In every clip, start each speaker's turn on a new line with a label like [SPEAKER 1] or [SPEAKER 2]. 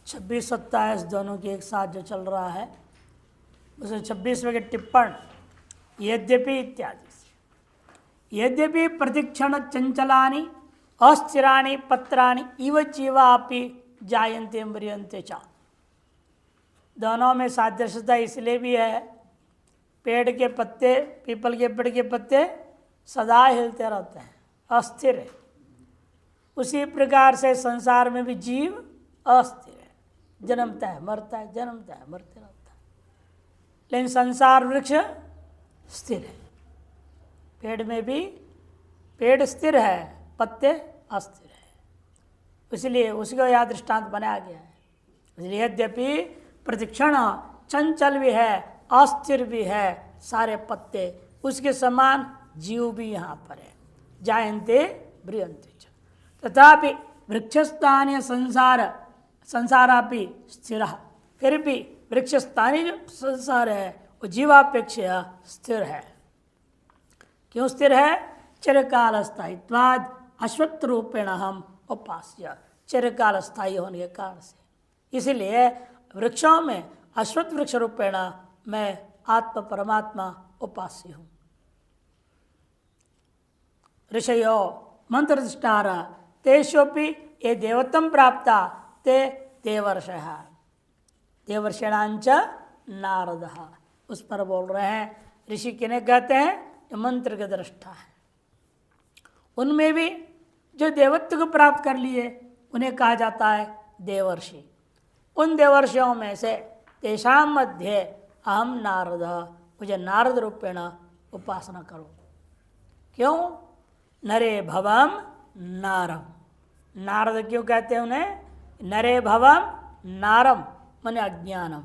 [SPEAKER 1] 26-27 दोनों के एक साथ जो चल रहा है उसमें 26वें के टिप्पण यद्यपि इत्यादि से, यद्यपि प्रतिक्षण चंचलानि अस्थिराणि पत्राणि इव जीवापि जायन्ते म्रियन्ते च। दोनों में सादृश्यता इसलिए भी है, पेड़ के पत्ते, पीपल के पेड़ के पत्ते सदा हिलते रहते हैं, अस्थिर है। उसी प्रकार से संसार में भी जीव अस्थिर है, जन्मता है मरता है, जन्मता है मरते रहता है। लेकिन संसार वृक्ष स्थिर है। पेड़ में भी पेड़ स्थिर है, पत्ते अस्थिर है, इसलिए उसको यह दृष्टांत बनाया गया है। इसलिए यद्यपि प्रतिक्षण चंचल भी है, अस्थिर भी है, सारे पत्ते उसके समान जीव भी यहाँ पर है, जायन्ते म्रियन्ते च। तथापि वृक्षस्थानीय संसारापि स्थिर, फिर भी वृक्षस्थानीय जो संसार है वो जीवापेक्षा स्थिर है। क्यों स्थिर है? चिरकाल स्थायित्वाद अश्वत्थ रूपेण हम उपास्य, चिरकाल स्थायी होने के कारण से। इसलिए वृक्षों में अश्वत्थ वृक्ष रूपेण मैं आत्मा परमात्मा उपास्य हूँ। ऋषयो मंत्रदृष्टार तेषोपि ये देवत्वं प्राप्ता ते देवर्षयः देवर्षिणांच नारदः। उस पर बोल रहे हैं, ऋषि किन्हें कहते हैं? जो मंत्र के दृष्टा है। उनमें भी जो देवत्व को प्राप्त कर लिए उन्हें कहा जाता है देवर्षि। उन देवर्षियों में से तेषां मध्ये अहम नारद, मुझे नारद रूपेण उपासना करो। क्यों? नरे भवम नारम, नारद क्यों कहते हैं उन्हें? नरे भवम नारम माने अज्ञानम।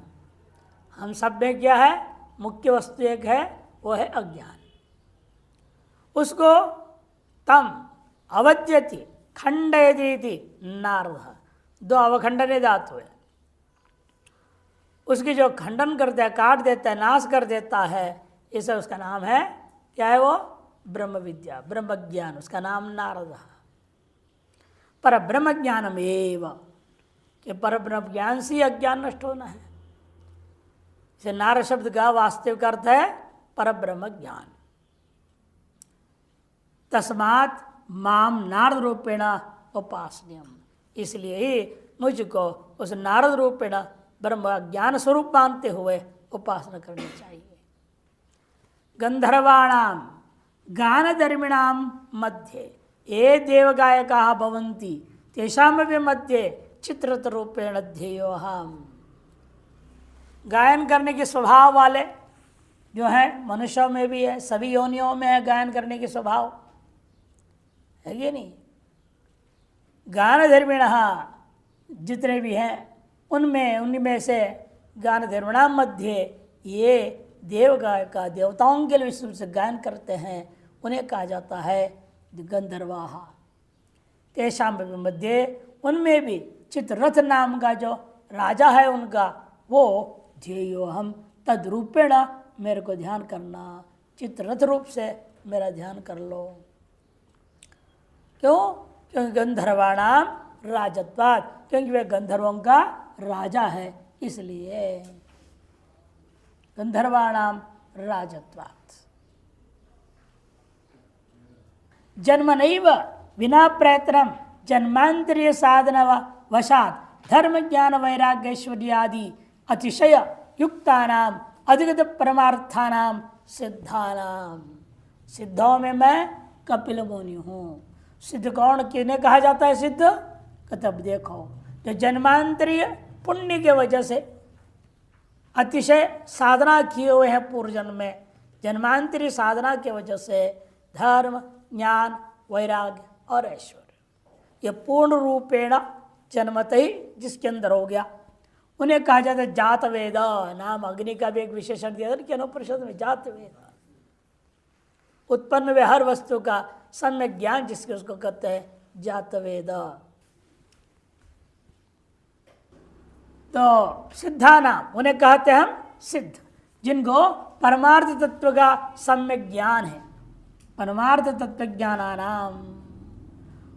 [SPEAKER 1] हम सब में क्या है? मुख्य वस्तु एक है, वो है अज्ञान। उसको तम अवद्यति खंडयति नारद, दो अवखंडने धातु है। उसकी जो खंडन करता है, काट देता है, नाश कर देता है, इसे उसका नाम है क्या है? वो ब्रह्म विद्या, ब्रह्म ज्ञान, उसका नाम नारद। पर ब्रह्म ज्ञानम एव, कि पर ब्रह्म ज्ञान से अज्ञान नष्ट होना है। इसे नारद शब्द का वास्तविक अर्थ है पर ब्रह्म ज्ञान। तस्मात् माम नारद रूपेण उपासनीयम, इसलिए ही मुझको उस नारद रूपेण ब्रह्म ज्ञान स्वरूप मानते हुए उपासना करनी चाहिए। गंधर्वाणाम गानधर्मिणाम मध्ये ये देवगायकाः भवन्ति तेषामपि मध्ये चित्ररथ रूपेण ध्येयोऽहम्। गायन करने के स्वभाव वाले जो है मनुष्यों में भी है, सभी योनियों में है गायन करने के स्वभाव, है ये नहीं? गानधर्मिण जितने भी हैं उनमें से गानधर्मिणा मध्य ये देव गायका, देवताओं के लिए विशेष से गायन करते हैं, उन्हें कहा जाता है गंधर्वाः। तेषां मध्य उनमें भी चित्ररथ नाम का जो राजा है उनका, वो ध्येयो हम तद्रूपेण, मेरे को ध्यान करना, चित्ररथ रूप से मेरा ध्यान कर लो। क्यों? क्योंकि गंधर्वाणाम राजत्वात्, क्योंकि वे गंधर्वों का राजा है, इसलिए गंधर्वाणाम राजत्वात्। जन्मनैव विना प्रयत्नम जन्मांतरीय साधन वशात धर्म ज्ञान वैराग्य ऐश्वर्यादि अतिशय युक्तानाम अधिगत परमार्थानाम सिद्धानाम। सिद्धों में मैं कपिल मुनि हूँ। सिद्ध कौन किन्हें कहा जाता है? सिद्ध कतब देखो, जो जन्मांतरीय पुण्य के वजह से अतिशय साधना किए हुए हैं पूर्व जन्म में, जन्मांतरीय साधना के वजह से धर्म ज्ञान वैराग्य और ऐश्वर्य ये पूर्ण रूपेण जन्मत ही जिसके अंदर हो गया, उन्हें कहा जाता है जात वेद। नाम अग्नि का भी एक विशेषण दिया था कि अनुपनिषद में, जात वेद। उत्पन्न हुए हर वस्तु का सम्यक ज्ञान जिसके, उसको कहते हैं जात वेद। तो सिद्धा नाम उन्हें कहते हैं हम सिद्ध, जिनको परमार्थ तत्व का सम्यक ज्ञान है। परमार्थ तत्व ज्ञानानाम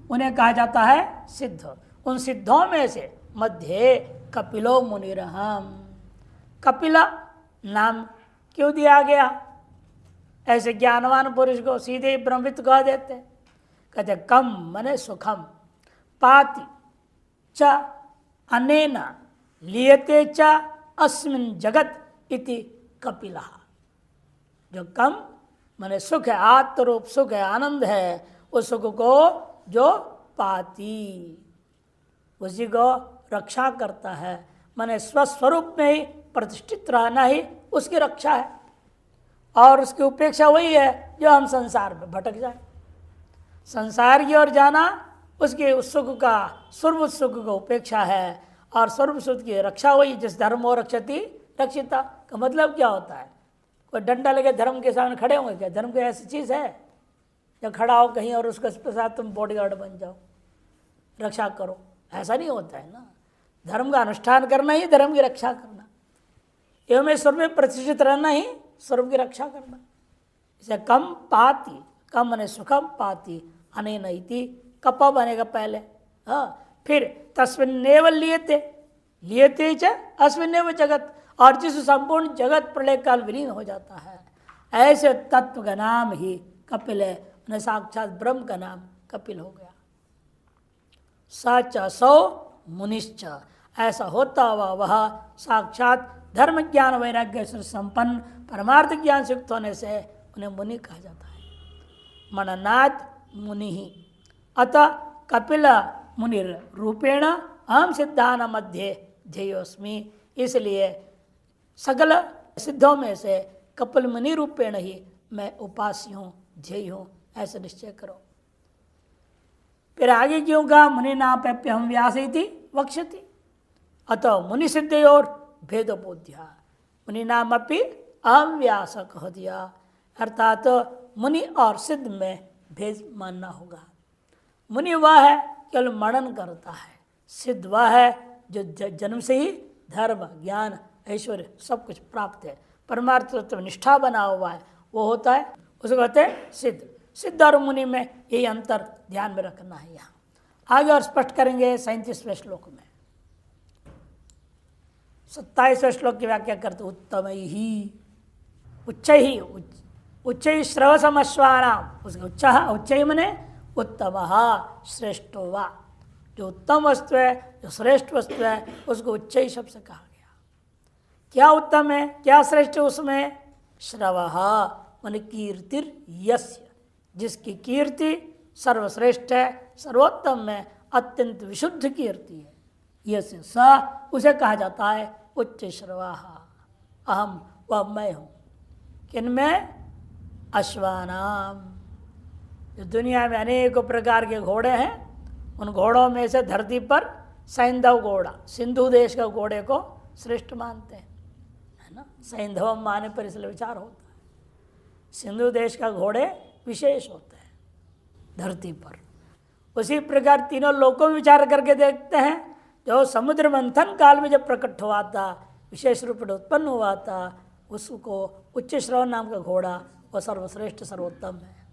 [SPEAKER 1] उन्हें कहा जाता है सिद्ध। उन सिद्धों में से मध्य कपिलो मुनिरहम। कपिला नाम क्यों दिया गया? ऐसे ज्ञानवान पुरुष को सीधे ही ब्रह्मविद कह देते। कहते कम मने सुखम पाति च अनेन लियते च अस्मिन् जगत इति कपिला। जो कम मने सुख है, आत्मरूप सुख है, आनंद है, उस सुख को जो पाती उसी को रक्षा करता है। मने स्वस्वरूप में ही प्रतिष्ठित रहना ही उसकी रक्षा है, और उसकी उपेक्षा वही है जो हम संसार में भटक जाए। संसार की ओर जाना उसके उस सुख का, सर्व सुख का उपेक्षा है, और सर्व सुख की रक्षा वही। जिस धर्म और रक्षति रक्षिता का मतलब क्या होता है? कोई डंडा लगे धर्म के सामने खड़े होंगे क्या? धर्म कोई ऐसी चीज़ है जब खड़ा हो कहीं और उसके साथ तुम बॉडीगार्ड बन जाओ, रक्षा करो? ऐसा नहीं होता है ना। धर्म का अनुष्ठान करना ही धर्म की रक्षा करना, एवं स्वर्ग में प्रतिष्ठित रहना ही स्वर्ग की रक्षा करना। इसे कम पाती, कम मने सुखम पाती, अनेन इति कप बनेगा पहले। हाँ, फिर तस्मिन्नेव लियते च अस्मिन्नेव जगत, और जिस संपूर्ण जगत प्रलय काल विलीन हो जाता है, ऐसे तत्व का नाम ही कपिल है। उन्हें साक्षात ब्रह्म का नाम कपिल हो गया। सच सौ मुनिश्च, ऐसा होता हुआ वह साक्षात धर्म ज्ञान वैराग्य से संपन्न परमार्थ ज्ञान से युक्त होने से उन्हें मुनि कहा जाता है। मननाथ मुनि ही अतः कपिल मुनि रूपेण अहम सिद्धान मध्य ध्येयोस्मि। इसलिए सकल सिद्धों में से कपिल मुनि रूपेण ही मैं उपास्य हूँ, ध्येय हूँ, ऐसा निश्चय करो। फिर आगे क्यों कहा? मुनि नाप्य हम व्यास वक्ष्यति अतः मुनि सिद्धयोर भेद बोध्या। मुनि नाम अपि अहम व्यास कह दिया, अर्थात मुनि और सिद्ध में भेद मानना होगा। मुनि वह है केवल मनन करता है, सिद्ध वह है जो जन्म से ही धर्म ज्ञान ऐश्वर्य सब कुछ प्राप्त है, परमार्थ तत्व निष्ठा बना हुआ है, वो होता है, उसको कहते हैं सिद्ध। सिद्ध और मुनि में यही अंतर ध्यान में रखना है। यहाँ आगे और स्पष्ट करेंगे 37वें श्लोक में। 27वें श्लोक की व्याख्या करते उत्तम ही उच्च ही उच्च ही श्रवसमश्वानाम। उसका उच्च ही मने उत्तम श्रेष्ठो वा। जो उत्तम वस्तु है, जो श्रेष्ठ वस्तु है, उसको उच्च ही शब्द से कहा गया। क्या उत्तम है, क्या श्रेष्ठ है उसमें? श्रवः मन कीर्तिर यस्य, जिसकी कीर्ति सर्वश्रेष्ठ है, सर्वोत्तम है, अत्यंत विशुद्ध कीर्ति है, यस्य स उसे कहा जाता है उच्च श्रवः। अहम वह मैं हूँ। किनमें? अश्वानाम। जो दुनिया में अनेकों प्रकार के घोड़े हैं, उन घोड़ों में से धरती पर सैंधव घोड़ा, सिंधु देश का घोड़े को श्रेष्ठ मानते हैं, है ना। सैंधवम माने पर इसलिए विचार होता है, सिंधु देश का घोड़े विशेष होते हैं धरती पर। उसी प्रकार तीनों लोकों में विचार करके देखते हैं, जो समुद्र मंथन काल में जब प्रकट हुआ था, विशेष रूप में उत्पन्न हुआ था, उसको उच्च श्रवण नाम का घोड़ा वह सर्वश्रेष्ठ सर्वोत्तम है।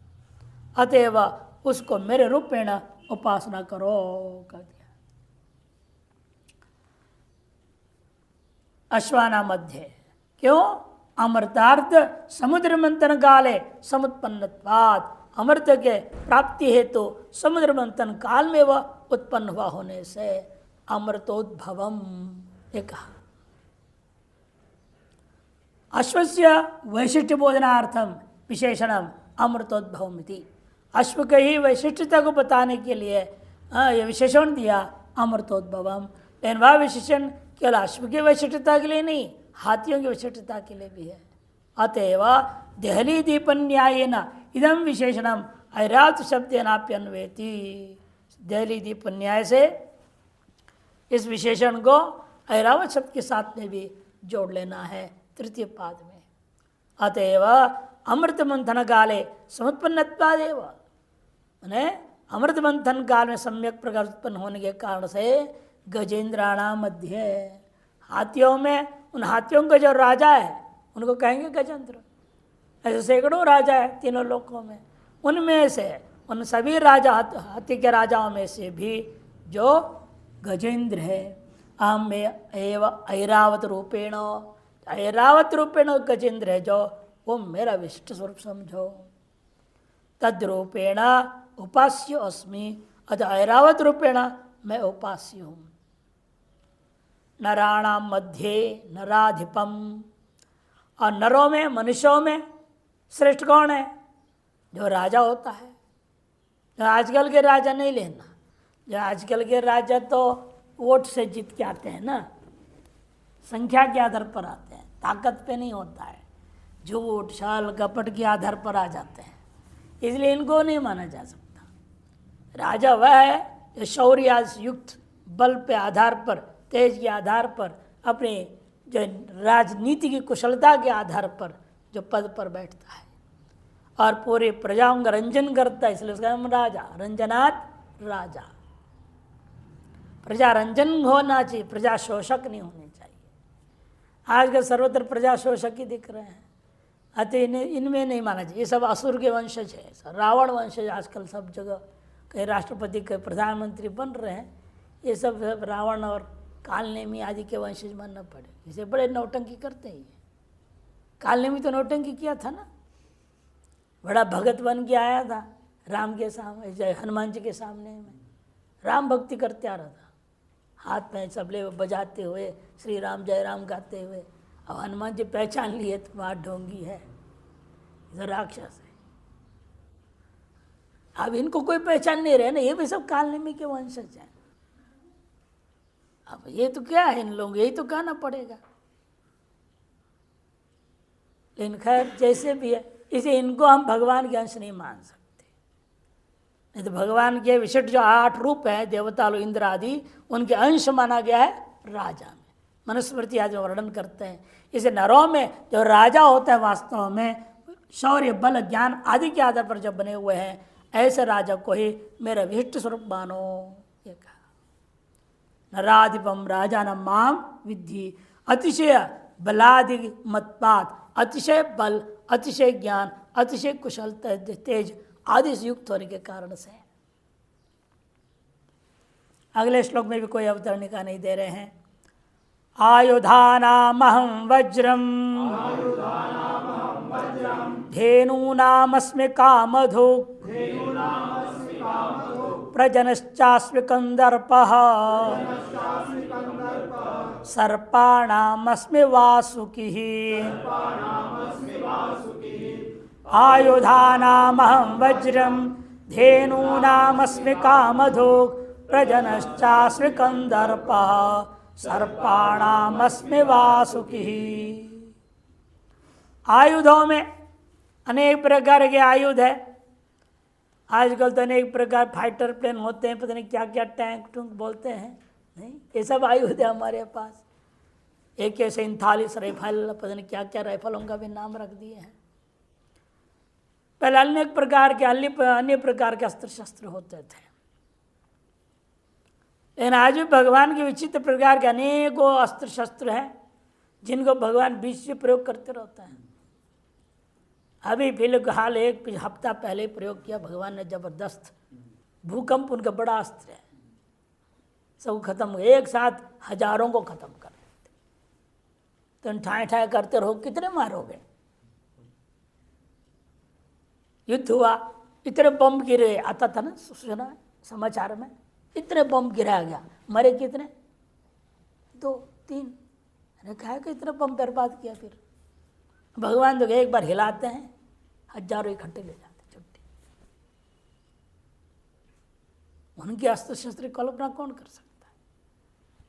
[SPEAKER 1] अतएव उसको मेरे रूपेण उपासना करो कर दिया। अश्वाना मध्य क्यों? अमृतार्थ समुद्र मंथन काले समुत्पन्नत्वात्, अमृत के प्राप्ति हेतु समुद्र मंथन काल में वह उत्पन्न हुआ होने से अमृतोद्भवम ये कहा। अश्वस्य वैशिष्ट्य बोधनार्थम विशेषणम अमृतोद्भवमिति। अश्व के ही वैशिष्ट्यता को बताने के लिए यह विशेषण दिया अमृतोद्भवम। लेकिन वह विशेषण केवल अश्व की वैशिष्ट्यता के लिए नहीं, हाथियों की वैशिष्ट्यता के लिए भी है। अतएव देहली दीपन्यायेन इदम विशेषणम ऐरावत शब्देनाप्यन्वेति। देहली दीपन्याय से इस विशेषण को ऐरावत शब्द के साथ में भी जोड़ लेना है तृतीय पाद में। अतएव अमृत मंथन काले समुत्पन्नत्वादेव, माने अमृत मंथन काल में सम्यक प्रकार उत्पन्न होने के कारण से गजेंद्राणाम मध्य, हाथियों में उन हाथियों का जो राजा है उनको कहेंगे गजेंद्र। ऐसे सैकड़ों राजा है तीनों लोकों में, उनमें से उन सभी राजा हाथी के राजाओं में से भी जो गजेंद्र है, अहम में एव ऐरावत रूपेण, ऐरावत रूपेण गजेंद्र है जो, वो मेरा विशिष्ट स्वरूप समझो। तद रूपेण उपास्य अस्मि, अतः ऐरावत रूपेण मैं उपास्य हूँ। नराणाम मध्य नराधिपम, और नरों में मनुष्यों में श्रेष्ठ कौन है? जो राजा होता है। जो आजकल के राजा नहीं लेना, जो आजकल के राजा तो वोट से जीत के आते हैं ना, संख्या के आधार पर आते हैं, ताकत पे नहीं होता है, झूठ छल कपट के आधार पर आ जाते हैं, इसलिए इनको नहीं माना जा सकता। राजा वह है जो शौर्य युक्त बल पे आधार पर, तेज के आधार पर, अपने जो राजनीति की कुशलता के आधार पर जो पद पर बैठता है और पूरे प्रजाओं का रंजन करता है, इसलिए उसका नाम राजा। रंजनात् राजा। प्रजा रंजन होना चाहिए, प्रजा शोषक नहीं होने चाहिए। आजकल सर्वत्र प्रजा शोषक ही दिख रहे हैं, अतः इनमें नहीं माना चाहिए। ये सब असुर के वंशज है, रावण वंशज आजकल सब जगह कई राष्ट्रपति कई प्रधानमंत्री बन रहे हैं, ये सब रावण और कालनेमी आदि के वंशज मानना पड़े। इसे बड़े नौटंकी करते हैं। कालनेमी तो नौटंकी किया था ना, बड़ा भगत बन के आया था राम के सामने, हनुमान जी के सामने में राम भक्ति करते आ रहा था, हाथ में सबले बजाते हुए श्री राम जय राम गाते हुए। अब हनुमान जी पहचान लिए तो वहाँ ढोंगी है, इधर राक्षस है। अब इनको कोई पहचान नहीं रहे ना, ये भी सब कालनेमी के वंशज हैं। अब ये तो क्या है, इन लोगों यही तो कहना पड़ेगा। लेकिन खैर जैसे भी है, इसे इनको हम भगवान के अंश नहीं मान सकते। नहीं तो भगवान के विशिष्ट जो 8 रूप हैं, देवता लोग इंद्र आदि, उनके अंश माना गया है राजा में। मनुस्मृति आदि वर्णन करते हैं। इसे नरों में जो राजा होता है वास्तव में शौर्य बल ज्ञान आदि के आधार पर जब बने हुए हैं, ऐसे राजा को ही मेरा विशिष्ट स्वरूप मानो, ये कहा। नराधिपम राजा न माम विद्धि, अतिशय बलादि मतपात, अतिशय बल, अतिशय ज्ञान, अतिशय कुशलता तेज आदि से युक्त होने के कारण से। अगले श्लोक में भी कोई अवतरणिका नहीं दे रहे हैं। आयुधानामहं वज्रम धेनूनामस्मि कामधुक् प्रजनश्चास्मि कंदर्पः सर्पाणामस्मि वासुकिः। आयुधानामहं वज्रम धेनूनामस्मि कामधुक् प्रजनश्चास्मि कंदर्पः सर्पाणामस्मि वासुकिः। आयुधों में अनेक प्रकार के आयुध है। आजकल तो अनेक प्रकार फाइटर प्लेन होते हैं, पता नहीं क्या क्या टैंक टूंक बोलते हैं, नहीं ये सब आयुध है हमारे पास। AK-47 राइफल, पता नहीं क्या क्या राइफलों का भी नाम रख दिए हैं। पहले अनेक प्रकार के अन्य प्रकार के अस्त्र शस्त्र होते थे, लेकिन आज भी भगवान के विचित्र प्रकार के अनेकों अस्त्र शस्त्र हैं जिनको भगवान बीच से प्रयोग करते रहते हैं। अभी फिलहाल एक हफ्ता पहले प्रयोग किया भगवान ने, जबरदस्त भूकंप, उनका बड़ा अस्त्र है, सब खत्म हो, एक साथ हजारों को खत्म कर देते। तुम ठाए ठाए करते रहो, कितने मारोगे? युद्ध हुआ, इतने बम गिरे, आता था ना, सुना समाचार में, इतने बम गिराया गया, मरे कितने? 2-3। मैंने कहा कि इतने बम बर्बाद किया। फिर भगवान तो एक बार हिलाते हैं, हजारों इकट्ठे ले जाते छुट्टी। उनकी अस्त्र शस्त्र की कल्पना कौन कर सकता है?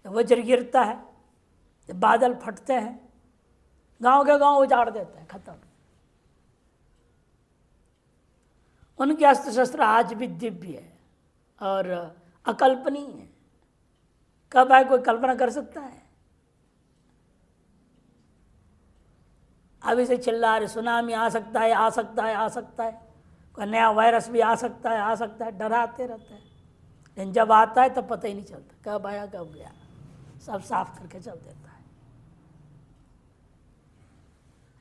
[SPEAKER 1] जब वज्र गिरता है, जब बादल फटते हैं, गांव के गांव उजाड़ देते हैं, खत्म। उनके अस्त्र शस्त्र आज भी दिव्य है और अकल्पनीय है। कब आए कोई कल्पना कर सकता है? अभी से चिल्ला रहे सुनामी आ सकता है, आ सकता है, आ सकता है, कोई नया वायरस भी आ सकता है, आ सकता है, डराते रहते हैं। लेकिन जब आता है तब पता ही नहीं चलता कब आया कब गया, सब साफ करके चल देता है।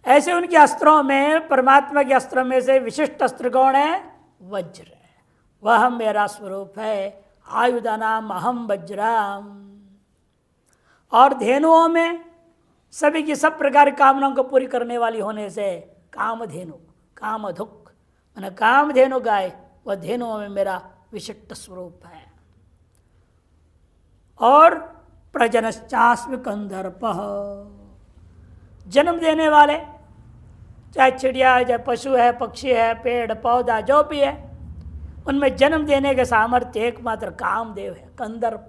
[SPEAKER 1] ऐसे उनके अस्त्रों में, परमात्मा के अस्त्रों में से विशिष्ट अस्त्र कौन है? वज्र है, वह मेरा स्वरूप है। आयुधानाम अहम वज्राम। और धेनुओं में सभी की सब प्रकार की कामनाओं को पूरी करने वाली होने से कामधेनु, कामधुक मैंने कामधेनु गाय, वह धेनुओं में मेरा विशिष्ट स्वरूप है। और प्रजनश्चास्मि कंदर्प, जन्म देने वाले चाहे चिड़िया है, चाहे पशु है, पक्षी है, पेड़ पौधा जो भी है, उनमें जन्म देने के सामर्थ्य एकमात्र कामदेव है। कंदर्प,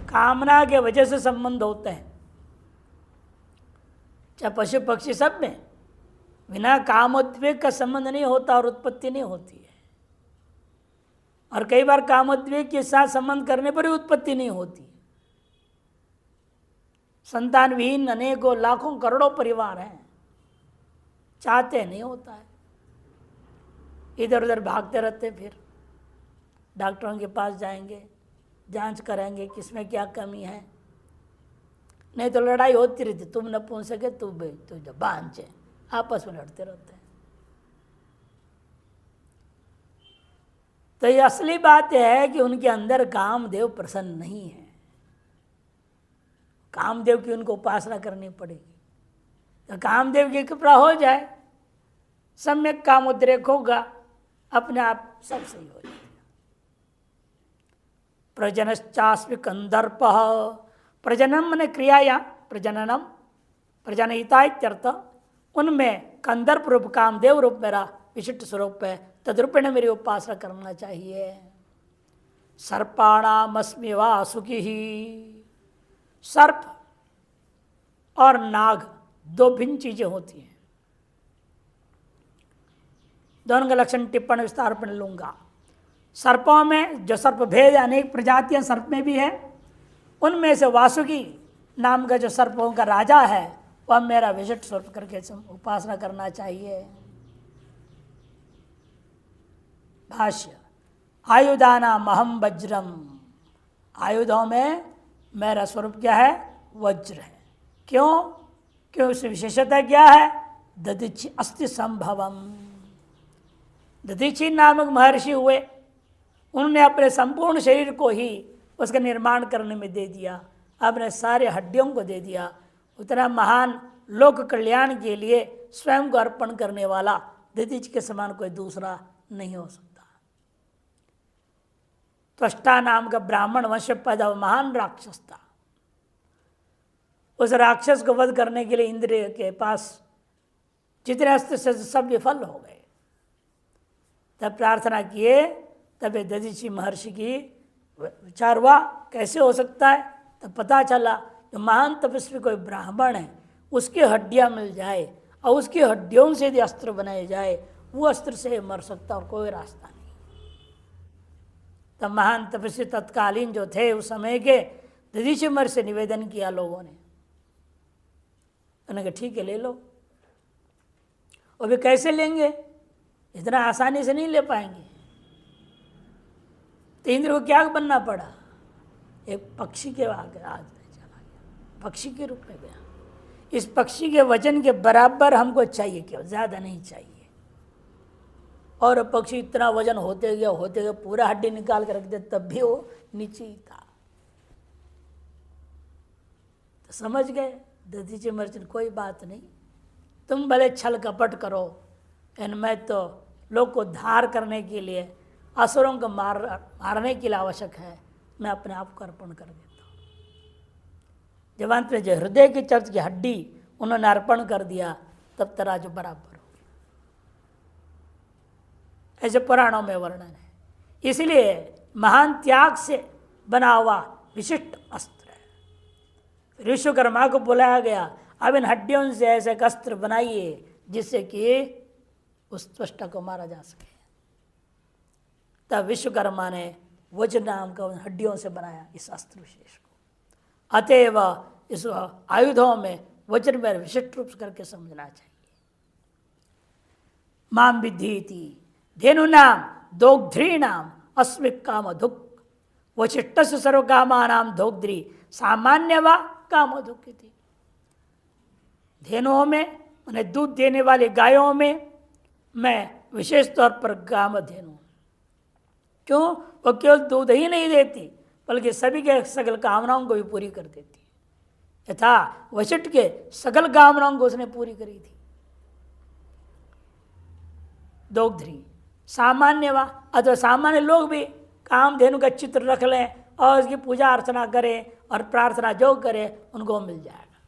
[SPEAKER 1] कामना के वजह से संबंध होते हैं, चाहे पशु पक्षी सब में बिना कामोद्वेग का संबंध नहीं होता और उत्पत्ति नहीं होती है। और कई बार कामोद्वेग के साथ संबंध करने पर भी उत्पत्ति नहीं होती। संतान विहीन अनेकों लाखों करोड़ों परिवार हैं, चाहते नहीं होता है, इधर उधर भागते रहते, फिर डॉक्टरों के पास जाएंगे, जांच करेंगे किसमें क्या कमी है, नहीं तो लड़ाई होती रहती, तुम न पूछ सके तू बांझे, आपस में लड़ते रहते हैं। तो ये असली बात है कि उनके अंदर कामदेव प्रसन्न नहीं है। कामदेव की उनको उपासना करनी पड़ेगी। तो कामदेव की कृपा हो जाए, सम्यक कामोद्रेक होगा, अपने आप सब सही हो जाएगा। प्रजनश्चास्मि कंदर्प, प्रजनन माने क्रिया या प्रजननम, प्रजनयिता इत्यर्थ, उनमें कंदर्प रूप कामदेव रूप मेरा विशिष्ट स्वरूप है, तद्रूपेण मेरी उपासना करना चाहिए। सर्पाणामस्मि वासुकी, सर्प और नाग दो भिन्न चीजें होती हैं, दोनों का लक्षण टिप्पणी विस्तार पर लूंगा। सर्पों में जो सर्प भेद अनेक प्रजातियां सर्प में भी है, उनमें से वासुकी नाम का जो सर्पों का राजा है वह मेरा विशिष्ट स्वरूप करके उपासना करना चाहिए। भाष्य, आयुधानाम अहम वज्रम, आयुधों में मेरा स्वरूप क्या है? वज्र है। क्यों? क्यों? उसकी विशेषता क्या है? दधीचि अस्ति संभवम, दधीचि नामक महर्षि हुए, उन्होंने अपने संपूर्ण शरीर को ही उसका निर्माण करने में दे दिया, अपने सारे हड्डियों को दे दिया। उतना महान लोक कल्याण के लिए स्वयं को अर्पण करने वाला दधीचि के समान कोई दूसरा नहीं हो सकता। त्वष्टा नाम का ब्राह्मण वंश पैदा महान राक्षस था। उस राक्षस को वध करने के लिए इंद्र के पास जितने अस्त्र से सब विफल हो गए। तब प्रार्थना किए, तब दधीचि महर्षि की विचार हुआ कैसे हो सकता है। तब पता चला जो महान तपस्वी कोई ब्राह्मण है, उसकी हड्डियां मिल जाए और उसकी हड्डियों से यदि अस्त्र बनाए जाए, वो अस्त्र से मर सकता और कोई रास्ता नहीं। तब महान तपस्वी तत्कालीन जो थे उस समय के, दधीचि महर्षि से निवेदन किया लोगों ने। उन्होंने कहा ठीक है ले लो। और वे कैसे लेंगे? इतना आसानी से नहीं ले पाएंगे। तो इंद्र को क्या बनना पड़ा? एक पक्षी के आगे चला गया, पक्षी के रूप में गया। इस पक्षी के वजन के बराबर हमको चाहिए, क्यों ज़्यादा नहीं चाहिए। और पक्षी इतना वजन होते गया पूरा हड्डी निकाल कर रख दे, तब भी वो नीचे ही था। तो समझ गए दधीचि महर्षि, कोई बात नहीं, तुम भले छल कपट करो, मैं तो लोग को धार करने के लिए, असुरों को मारने के लिए आवश्यक है, मैं अपने आप को अर्पण कर देता हूँ। जब अंत में जो हृदय की चर्च की हड्डी उन्होंने अर्पण कर दिया, तब तराजू बराबर हो गया। ऐसे पुराणों में वर्णन है। इसलिए महान त्याग से बना हुआ विशिष्ट अस्त्र है। विश्वकर्मा को बुलाया गया, अब इन हड्डियों से ऐसे एक अस्त्र बनाइए जिससे कि उस त्वष्टा को मारा जा सके। तब विश्वकर्मा ने वज्र नाम का उन हड्डियों से बनाया इस अस्त्र विशेष को। अतएव इस आयुधों में वज्र में विशिष्ट रूप से करके समझना चाहिए। माम विद्धि धेनु नाम दोग्ध्री नाम अस्मिक कामधुक, वशिष्ट सर्व कामा नाम दोग्ध्री सामान्य व कामधुक। धेनुओं में मैंने दूध देने वाली गायों में मैं विशेष तौर पर कामधेनु। क्यों? वो केवल दूध ही नहीं देती, बल्कि सभी के सकल कामनाओं को भी पूरी कर देती है। यथा वशिष्ठ के सकल कामनाओं को उसने पूरी करी थी। दोग्ध्री सामान्य वा अथवा सामान्य लोग भी कामधेनु का चित्र रख लें और उसकी पूजा अर्चना करें और प्रार्थना जो करे उनको मिल जाएगा।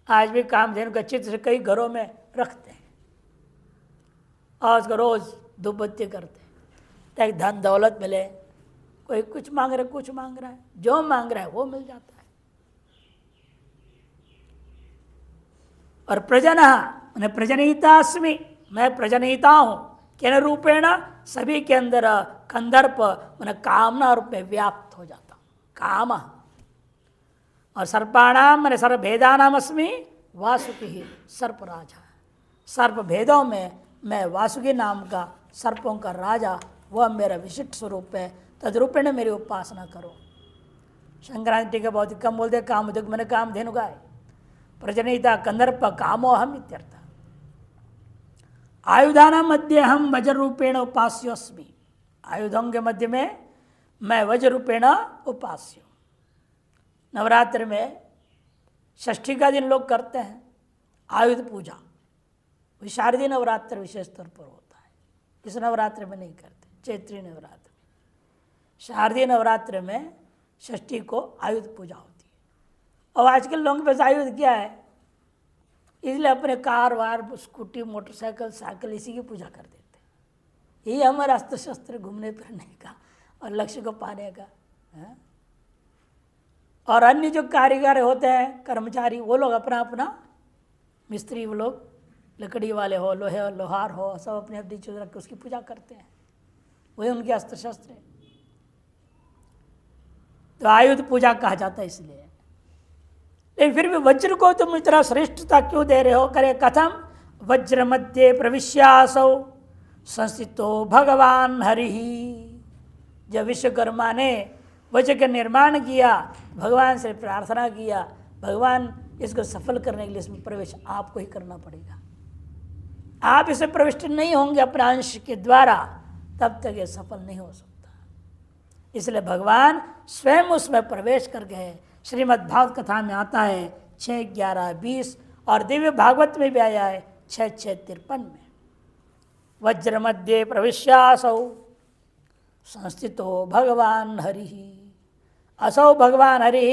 [SPEAKER 1] आज भी कामधेनु का चित्र कई घरों में रखते हैं और उसको रोज धूप बत्ती करते हैं ताकि धन दौलत मिले। कोई कुछ मांग रहा है, कुछ मांग रहा है, जो मांग रहा है वो मिल जाता है। और प्रजन मैंने प्रजनयितास्मि, मैं प्रजनयिता हूं। केन रूपेण, सभी के अंदर कंदर्प मैंने कामना रूप में व्याप्त हो जाता हूं, काम। और सर्पाणाम मैंने सर्व भेदानाम अस्मि वासुकी सर्पराजा, सर्प भेदों में मैं वासुकी नाम का सर्पों का राजा, वह मेरा विशिष्ट स्वरूप है। तद्रूपेण मेरी उपासना करो। शंकराचार्य के बहुत कम बोलते कामधुक मैंने कामधेनु गाय, प्रजनयिता कंदर्प कामोहम इत्यर्थ। आयुधाना मध्य हम वज्र रूपेण उपास्योस्मि, आयुधों के मध्य में मैं वज्र रूपेण उपास्य। नवरात्र में षष्ठी का दिन लोग करते हैं आयुध पूजा, शारदीय नवरात्र विशेष तौर पर होता है। इस नवरात्र में नहीं करते, चैत्री नवरात्र में। शारदीय नवरात्र में षष्ठी को आयुध पूजा होती है। और आजकल लोगों के पास आयुध क्या है, इसलिए अपने कार वार स्कूटी मोटरसाइकिल साइकिल इसी की पूजा कर देते हैं। यही हमारा अस्त्र शस्त्र घूमने फिरने का और लक्ष्य को पाने का है। और अन्य जो कारीगर होते हैं कर्मचारी, वो लोग अपना अपना मिस्त्री, वो लोग लकड़ी वाले हो, लोहे लोहार हो, सब अपने अपनी चीज़ रख के उसकी पूजा करते हैं। वही उनके अस्त्र शस्त्र है। तो आयुध पूजा कहा जाता है इसलिए। लेकिन फिर भी वज्र को तुम इतना श्रेष्ठता क्यों दे रहे हो? करे कथम वज्र मध्य प्रविश्यासौ संस्थितो भगवान हरि। जब विश्वकर्मा ने वज्र का निर्माण किया, भगवान से प्रार्थना किया, भगवान इसको सफल करने के लिए इसमें प्रवेश आपको ही करना पड़ेगा। आप इसे प्रविष्ट नहीं होंगे अपने अंश के द्वारा, तब तक ये सफल नहीं हो सकता। इसलिए भगवान स्वयं उसमें प्रवेश कर गए। श्रीमद् भागवत कथा में आता है 6, 11, 20 और दिव्य भागवत में भी आया है 6, 6, 53 में। वज्र मध्य प्रविश्यासौ संस्थितो भगवान हरि। असौ भगवान हरि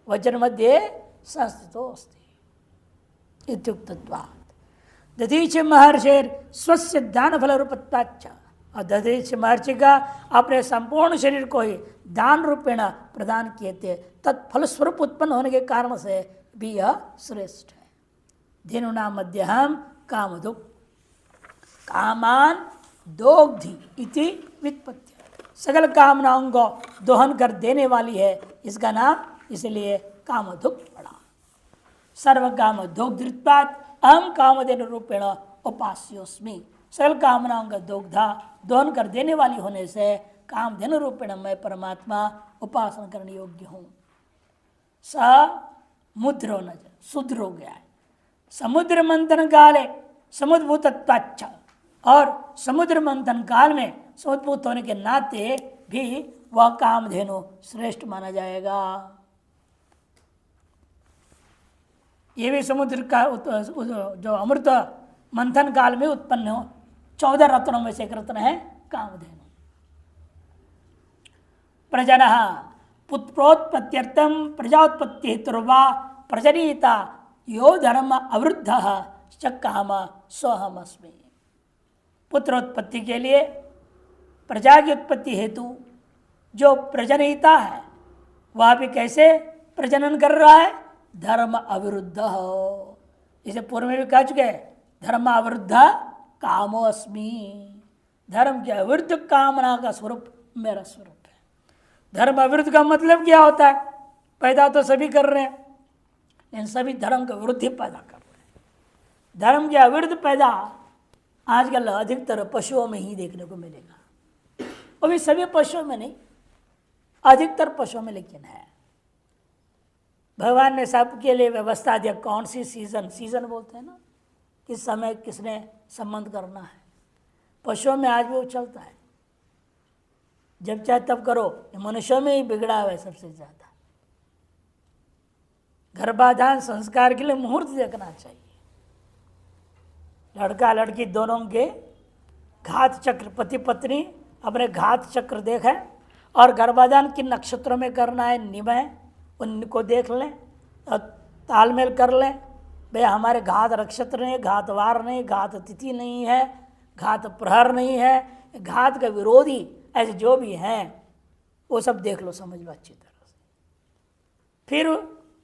[SPEAKER 1] वज्र मध्य संस्थितो अस्ति इत्युक्तत्वात्। दधीच महर्षिर स्वस्य दान फल रूपत्वाच्च। और दधीच महर्षि का अपने संपूर्ण शरीर को ही दान रूपेण प्रदान किए थे, तत्फल स्वरूप उत्पन्न होने के कारण से भी यह श्रेष्ठ है। धेनुना मध्य हम कामधुक् कामान दोग्धि इति व्युत्पत्ति, सकल कामनाओं को दोहन कर देने वाली है, इसका नाम इसलिए कामधुक् पड़ा। सर्व काम दोग्धृत्वात् अहम कामधेनु रूपेण उपास्योस्मि। सकल कामनाओं का दोहन कर देने वाली होने से कामधेनु रूपेण मैं परमात्मा उपासना करने योग्य हूँ। समुद्र न शुद्र हो गया है। समुद्र मंथन काले समुद्भूतत्वाच्च, और समुद्र मंथन काल में समुद्भूत होने के नाते भी वह कामधेनु श्रेष्ठ माना जाएगा। ये भी समुद्र का जो अमृत मंथन काल में उत्पन्न हो 14 रत्नों में से एक रत्न है कामधेनु। प्रजन पुत्रोत्पत्त्यर्थम प्रजात्पत्ति हेतुर्वा प्रजनीता यो धर्म अवरुद्ध च काम सोहम अस्मि। पुत्रोत्पत्ति के लिए प्रजा की उत्पत्ति हेतु जो प्रजनयिता है वह भी कैसे प्रजनन कर रहा है? धर्म अविरुद्ध हो। इसे पूर्व में भी कह चुके हैं, धर्म अविरुद्ध कामो अस्मि। धर्म के अविरुद्ध कामना का स्वरूप मेरा स्वरूप है। धर्म अविरुद्ध का मतलब क्या होता है? पैदा तो सभी कर रहे हैं, लेकिन सभी धर्म के विरुद्ध ही पैदा कर रहे हैं। धर्म के अविरुद्ध पैदा आजकल अधिकतर पशुओं में ही देखने को मिलेगा। वो भी सभी पशुओं में नहीं, अधिकतर पशुओं में लेकिन है। भगवान ने सबके लिए व्यवस्था दिया। कौन सी सीजन बोलते हैं ना, किस समय किसने संबंध करना है। पशुओं में आज भी वो चलता है, जब चाहे तब करो। मनुष्यों में ही बिगड़ा हुआ है सबसे ज़्यादा। गर्भाधान संस्कार के लिए मुहूर्त देखना चाहिए। लड़का लड़की दोनों के घात चक्र, पति पत्नी अपने घात चक्र देखें और गर्भाधान किन नक्षत्रों में करना है निमय उनको देख लें और तालमेल कर लें। भाई हमारे घात नक्षत्र नहीं, घात वार नहीं, घात तिथि नहीं है, घात प्रहर नहीं है, घात का विरोधी ऐसे जो भी हैं वो सब देख लो, समझ लो अच्छी तरह से। फिर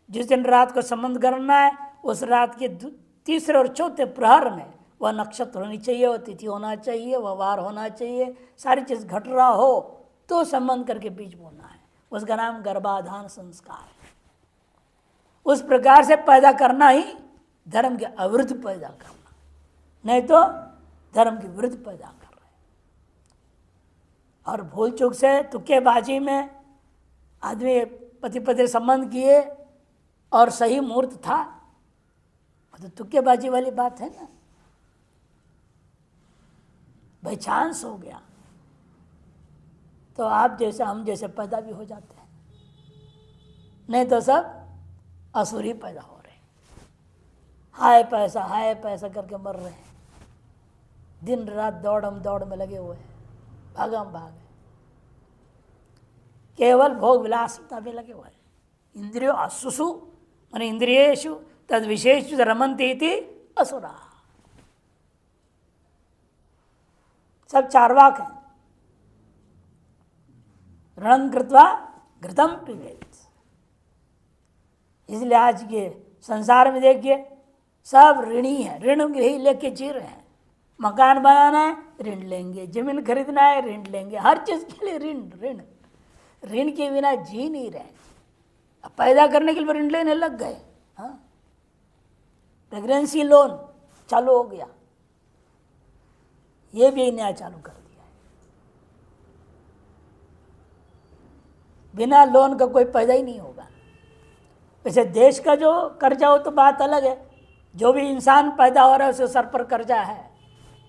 [SPEAKER 1] जिस दिन रात को संबंध करना है उस रात के तीसरे और चौथे प्रहर में वह नक्षत्र होनी चाहिए, वह तिथि होना चाहिए, वह वार होना चाहिए, सारी चीज़ घट रहा हो तो संबंध करके बीज बोना है। उसका नाम गर्भाधान संस्कार है। उस प्रकार से पैदा करना ही धर्म के अविरुद्ध पैदा करना, नहीं तो धर्म के विरुद्ध पैदा कर रहे हैं। और भूल चूक से तुक्केबाजी में आदमी पति पत्नी संबंध किए और सही मुहूर्त था, तो तुक्केबाजी वाली बात है ना, भाई चांस हो गया तो आप जैसे हम जैसे पैदा भी हो जाते हैं, नहीं तो सब असुर ही पैदा हो रहे हैं। हाय पैसा करके मर रहे हैं, दिन रात दौड़ में लगे हुए हैं, भागम भाग है, केवल भोग विलासता में लगे हुए हैं। इंद्रियों असुसु माने इंद्रियेषु तद विशेष रमन्ति इति असुरा, सब चार्वाक हैं। ऋणं कृत्वा घृतं पिबेत्। इसलिए आज के संसार में देखिए सब ऋणी है, ऋण ही लेके जी रहे हैं। मकान बनाना है ऋण लेंगे, जमीन खरीदना है ऋण लेंगे, हर चीज के लिए ऋण ऋण ऋण के बिना जी नहीं रहे। अब पैदा करने के लिए ऋण लेने लग गए। हाँ, प्रेगनेंसी लोन चालू हो गया, ये भी नया चालू कर दिया है। बिना लोन का कोई पैदा ही नहीं होगा। वैसे देश का जो कर्जा हो तो बात अलग है, जो भी इंसान पैदा हो रहा है उसके सर पर कर्जा है।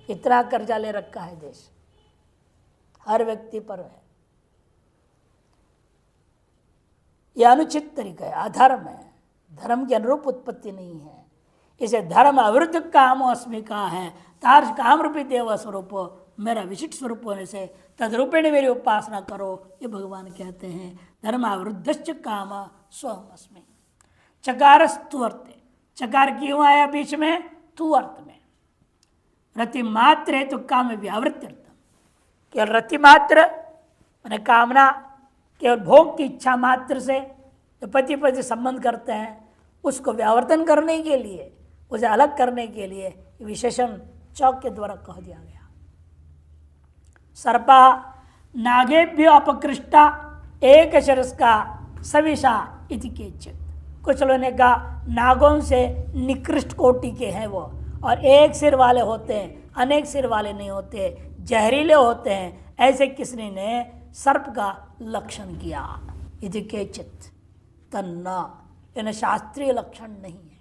[SPEAKER 1] इतना कर्जा ले रखा है देश, हर व्यक्ति पर है। यह अनुचित तरीका है, अधर्म है, धर्म के अनुरूप उत्पत्ति नहीं है। इसे धर्म अविरुद्ध कामो अस्मि का है। तार्श काम रूपी देव स्वरूप मेरा विशिष्ट स्वरूप होने से तदरूपेण मेरी उपासना करो, ये भगवान कहते हैं। धर्म अविरुद्धश्च काम स्वहम अस्मि। चकार स्तुवर्ते, चकार क्यों आया बीच में? तू अर्थ में। रति मात्र है तो काम व्यावृत्त्यर्थम, केवल रति मात्र मैंने कामना, केवल भोग की इच्छा मात्र से जो पति पति संबंध करते हैं उसको व्यावर्तन करने के लिए, उसे अलग करने के लिए विशेषण चौक के द्वारा कह दिया गया। सर्पा नागेभ्यो अपकृष्टा एक शिरस्का सविशा इति केचित्। कुछ लोगों ने कहा नागों से निकृष्ट कोटि के हैं वो, और एक सिर वाले होते हैं, अनेक सिर वाले नहीं होते, जहरीले होते हैं, ऐसे किसने ने सर्प का लक्षण किया। इति केचित् तन्ना, यानी शास्त्रीय लक्षण नहीं है।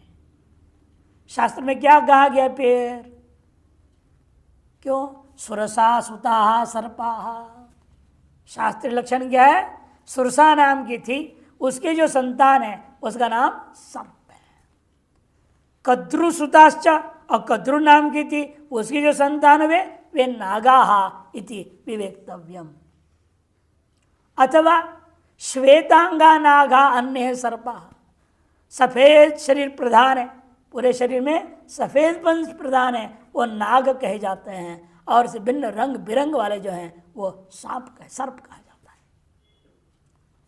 [SPEAKER 1] शास्त्र में क्या कहा गया? फिर क्यों? सुरसा सुता सर्पा। शास्त्रीय लक्षण क्या है? सुरसा नाम की थी, उसके जो संतान है उसका नाम सर्प है। कद्रु सुताश्च, और कद्रु नाम की थी, उसकी जो संतान हुए वे नागाहा इति विवेक्तव्यम। अथवा श्वेतांगा नागा अन्य सर्पा, सफेद शरीर प्रधान है, पूरे शरीर में सफेद पंच प्रधान है, वो नाग कहे जाते हैं, और से भिन्न रंग बिरंग वाले जो हैं वो सर्प कहा जाता है।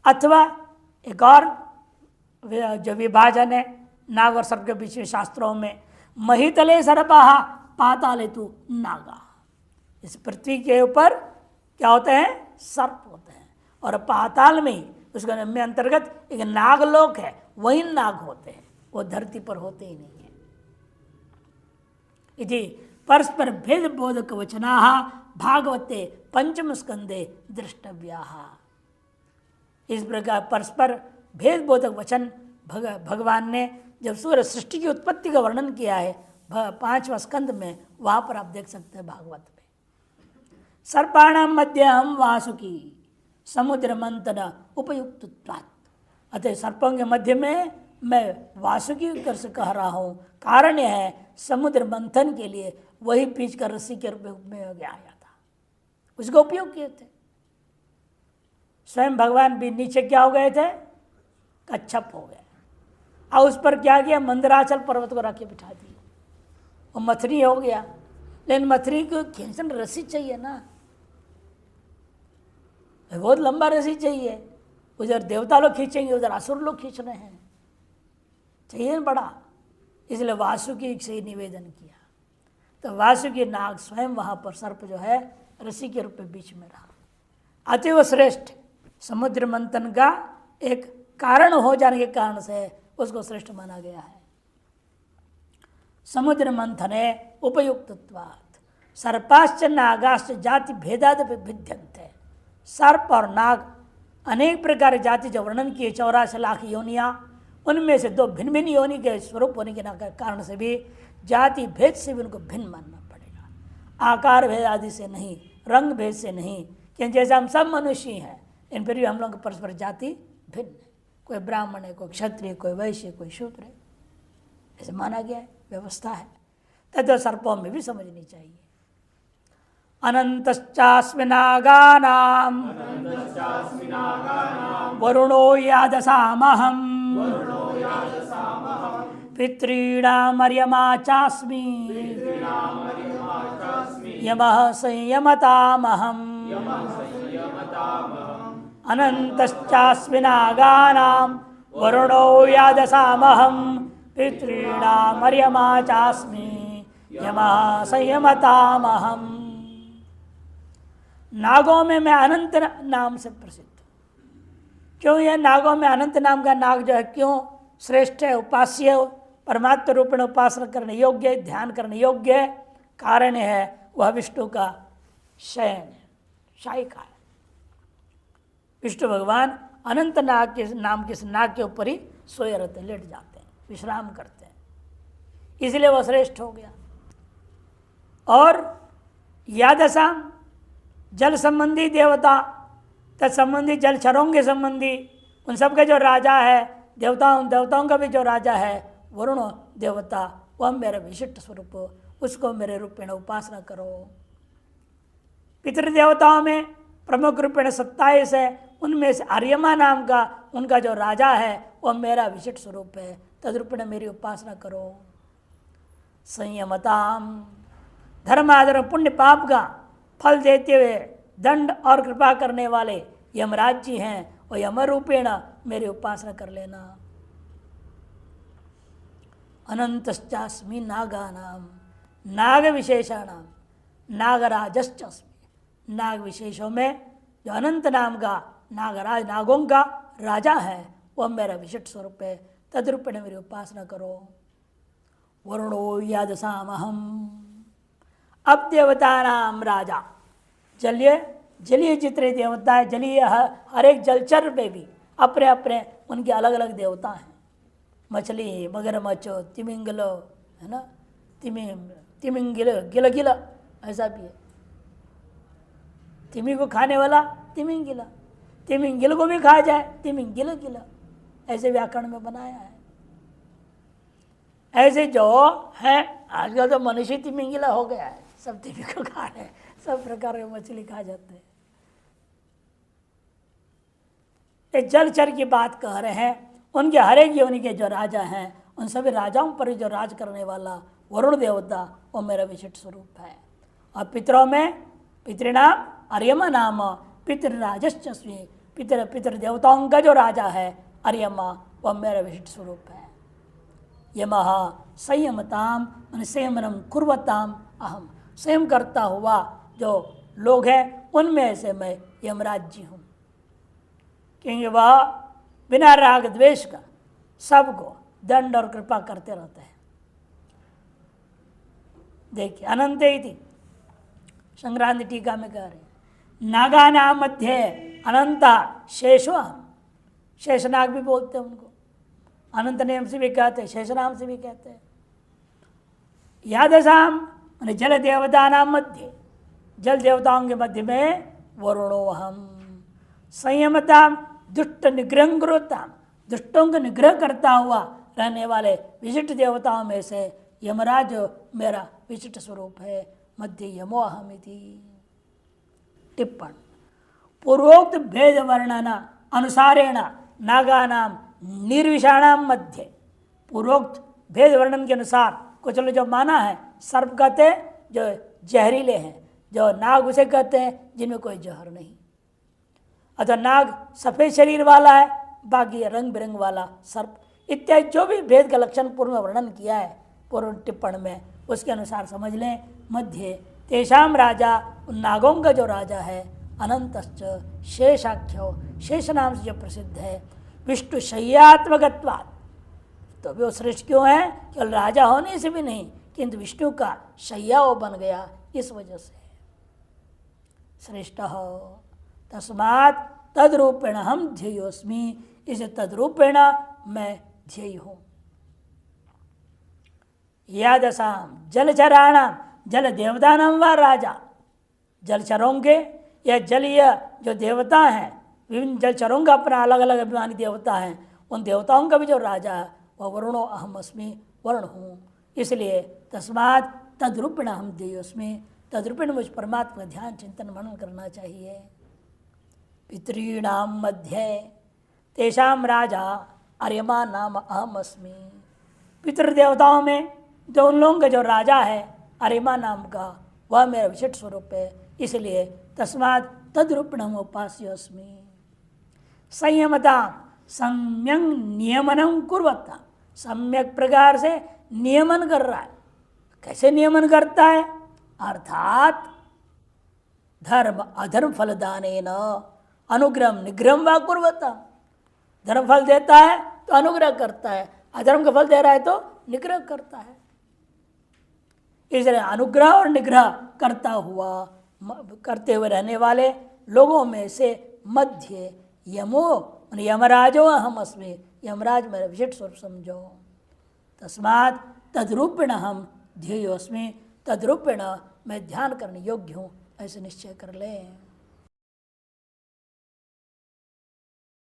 [SPEAKER 1] अथवा एक और जो विभाजन है नाग और सर्प के बीच में शास्त्रों में, महितले सर्पा पाताले तु नागा। इस पृथ्वी के ऊपर क्या होते हैं? सर्प होते हैं, और पाताल में ही उसका में अंतर्गत एक नागलोक है, वही नाग होते हैं, वो धरती पर होते ही नहीं है। इति परस्पर भेद बोधक वचना भागवते पंचम स्कंदे द्रष्टव्या। इस प्रकार परस्पर भेद बोधक वचन भगवान ने जब सूर्य सृष्टि की उत्पत्ति का वर्णन किया है 5वां स्कंद में, वहां पर आप देख सकते हैं भागवत में। सर्पाणाम मध्य हम वासुकी समुद्र मंथन उपयुक्तत्वात्। अतः सर्पों के मध्य में मैं वासुकी कर से कह रहा हूँ। कारण यह है समुद्र मंथन के लिए वही बीज का रस्सी के रूप में आया था, उसका उपयोग किए थे। स्वयं भगवान भी नीचे क्या हो गए थे, कच्छप हो गए, और उस पर क्या किया, मंदराचल पर्वत को रख के बिठा दिया, वो मथनी हो गया। लेकिन मथनी को खींचने रस्सी चाहिए ना, बहुत लंबा रस्सी चाहिए। उधर देवता लोग खींचेंगे, उधर असुर लोग खींच रहे हैं, चाहिए बड़ा। इसलिए वासुकी से निवेदन किया, तो वासुकी नाग स्वयं वहां पर सर्प जो है रस्सी के रूप में बीच में रहा। अतिव श्रेष्ठ समुद्र मंथन का एक कारण हो जाने के कारण से उसको श्रेष्ठ माना गया है। समुद्र मंथने उपयुक्तत्वात् सर्पाश्च नागाश्च जाति भेदाद भिद्यन्ते। सर्प और नाग अनेक प्रकार जाति जो वर्णन किए 84 लाख योनियां, उनमें से 2 भिन्न भिन्न योनि के स्वरूप होने के कारण से भी जाति भेद से भी उनको भिन्न मानना पड़ेगा। आकार भेद आदि से नहीं, रंग भेद से नहीं, क्योंकि जैसे हम सब मनुष्य हैं, इन फिर भी हम लोग की परस्पर जाति भिन्न है। कोई ब्राह्मण है, कोई क्षत्रिय, कोई वैश्य, कोई शूद्र है, ऐसे माना गया है, व्यवस्था है। तथा सर्पों में भी समझनी चाहिए। अनंतश्चास्मि नागानां वरुणो यादसामहं पितॄणाम् अर्यमा चास्मि यमः संयमतामहम्। अनंतश्चास्मि नागानां वरुणो यादसामहं पितॄणाम् अर्यमा चास्मि यमः संयमतामहम्। नागों में मैं अनंत नाम से प्रसिद्ध हूँ। क्यों यह नागों में अनंत नाम का नाग जो है क्यों श्रेष्ठ है, उपास्य है, परमात्म रूप में उपासना करने योग्य है, ध्यान करने योग्य है? कारण है वह विष्णु का शयन है, शायिका है। विष्णु भगवान अनंत नाग के नाम के नाग के ऊपर ही सोए रहते, लेट जाते हैं, विश्राम करते हैं, इसलिए वह श्रेष्ठ हो गया। और यादसाम जल संबंधी देवता, तत्संबंधी जलचरों के संबंधी, उन सब का जो राजा है, देवताओं का भी जो राजा है वरुण देवता, वह मेरा विशिष्ट स्वरूप, उसको मेरे रूपेण उपासना करो। पितृदेवताओं में प्रमुख रूपेण 27 है, उनमें से आर्यमा नाम का उनका जो राजा है वह मेरा विशिष्ट स्वरूप है, तदरूपेण मेरी उपासना करो। संयमताम धर्म आदर पुण्य पाप का फल देते हुए दंड और कृपा करने वाले यमराज जी हैं, और यम रूपेण मेरी उपासना कर लेना। अनंतश्चास्मि नागानाम नाग विशेषाणाम नागराजश्चास्मि। नाग विशेषों में जो अनंत नाम का नागराज, नागों का राजा है, वह मेरा विशिष्ट स्वरूप है, तद्रूपेण मेरी उपासना करो। वरुणो यादसामहम। अब देवता नाम राजा, जलीय जितने देवता है, जलीय हर एक जलचर में भी अपने अपने उनके अलग अलग देवता हैं। मछली, मगरमच्छ, तिमिंगल है ना, तिमिंगिल, गिल ऐसा भी है। तिमी को खाने वाला तिमिंगिला, तिमिंगिल को भी खा जाए तिमिंगिल, ऐसे व्याकरण में बनाया है। ऐसे जो है आजकल तो मनुष्य तिमिंगिला हो गया है, सब तिमी को खा रहे हैं, सब प्रकार के मछली खा जाते हैं। ये जलचर की बात कह रहे हैं, उनके हर एक योनि के जो राजा हैं, उन सभी राजाओं पर जो राज करने वाला वरुण देवता, वो मेरा विशिष्ट स्वरूप है। और पितरों में पितृनाम अर्यमा नाम पितृराजस्वी, पितृ देवताओं का जो राजा है अर्यमा, वह मेरा विशिष्ट स्वरूप है। यमः संयमताम संयमनम कुर्वताम अहम। संयम करता हुआ जो लोग हैं उनमें से मैं यमराज जी हूँ, क्योंकि वह बिना राग द्वेष का सबको दंड और कृपा करते रहते हैं। देखिए अनंत इति संक्रांति टीका में कह रहे हैं, नागानाम मध्य अनंता शेषो अहम। शेषनाग भी बोलते हैं उनको, अनंत नाम से भी कहते हैं, शेषनाम से भी कहते हैं। यादसाम मैंने जल देवता नाम मध्य, जल देवताओं के मध्य में वरुणो अहम। संयमताम दुष्ट निग्रहताम, दुष्टों को निग्रह करता हुआ रहने वाले विशिष्ट देवताओं में से यमराज मेरा विशिष्ट स्वरूप है। मध्य यमो अहमिति। टिप्पण। पूर्वोक्त भेद वर्णन अनुसारेण नागानां निर्विषाणाम मध्य। पूर्वोक्त भेद वर्णन के अनुसार कुछ लोग जो माना है सर्प कहते हैं जो जहरीले हैं, जो नाग उसे कहते हैं जिनमें कोई जहर नहीं, अथवा नाग सफेद शरीर वाला है, बाकी रंग बिरंग वाला सर्प इत्यादि जो भी भेद का लक्षण पूर्व में वर्णन किया है पूर्व टिप्पण में, उसके अनुसार समझ लें। मध्य तेषाम राजा, उन नागों का जो राजा है, अनंतश्च शेषाख्यो, शेष नाम से जो प्रसिद्ध है, विष्णु शय्यात्मकत्वात्, तो भी वो श्रेष्ठ क्यों है? केवल राजा होने से भी नहीं, किंतु विष्णु का शय्या वो बन गया, इस वजह से श्रेष्ठ हो। तस्मात् तद्रूपेण हम ध्येयोस्मि, इसे तद्रूपेण मैं ध्येय हूँ। यादसाम जलचराणाम, जल देवतानाम व राजा, जलचरों के या जलीय जो देवता हैं, विभिन्न जलचरों का अपना अलग अलग अभिमानी देवता हैं, उन देवताओं का भी जो राजा है वह वरुणो अहम अस्मि, वरुण हूँ। इसलिए तस्मात् तद्रूपेण हम ध्येयोस्मि, तद्रूपेण मुझ परमात्मा का ध्यान चिंतन मनन करना चाहिए। पितॄणाम मध्य तेषाम राजा अर्यमा नाम अहम अस्मि। पितृदेवताओं में जो उन लोगों का जो राजा है अर्यमा नाम का, वह मेरा विशिष्ट स्वरूप है। इसलिए तस्मात् तद्रूपेण उपास्य अस्मि। संयमता सम्यक नियमनम कुर्वता, सम्यक प्रकार से नियमन कर रहा है। कैसे नियमन करता है? अर्थात धर्म अधर्म फलदानेन अनुग्रह निग्रह व कुर्वता। धर्म फल देता है तो अनुग्रह करता है, अधर्म का फल दे रहा है तो निग्रह करता है। इसलिए अनुग्रह और निग्रह करते हुए रहने वाले लोगों में से मध्य यमो यमराजो अहम अस्मि, यमराज मेरा विशिष्ट स्वरूप समझो। तस्मात् तद्रूपेण हम ध्येयोस्मि, तद्रूपेण मैं ध्यान करने योग्य हूँ, ऐसे निश्चय कर लें।